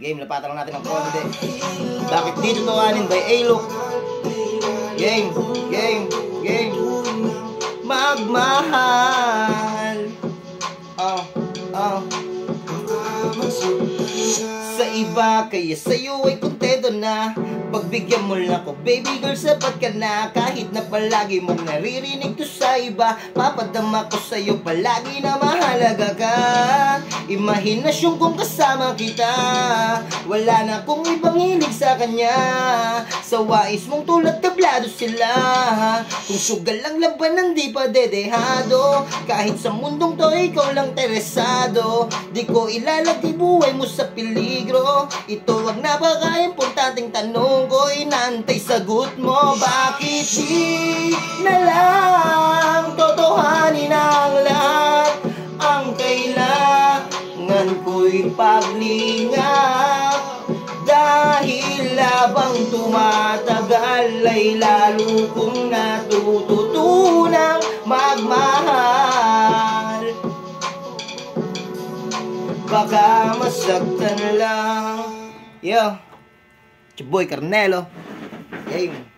Game, lapatan lang natin ang konti. Bakit di tutuhanin by A-Look? Game, game, game. Magmahal. Sa iba, kaya sa'yo ay kontento na. Pagbigyan mo lang ako, baby girl, sapat ka na. Kahit na palagi mong naririnig to sa iba, papadama ko sa'yo palagi na mahalaga ka. Imahinasyon kung kasama kita, wala na akong ibang hilig sa kanya. Sa wais mong tulad tablado sila, kung sugal lang laban di pa dedehado. Kahit sa mundong to ikaw lang teresado, di ko ilalagay buhay mo sa peligro. Ito ang napaka-importanteng tanong ko, inaantay sagot mo. Bakit di na lang totohanin ang lahat? Ang kailangan ko'y paglingap, dahil labang tumatagal ay lalo kong natututunang magmahal. Baka masaktan lang. Yo, it's your boy Carnelo. Game.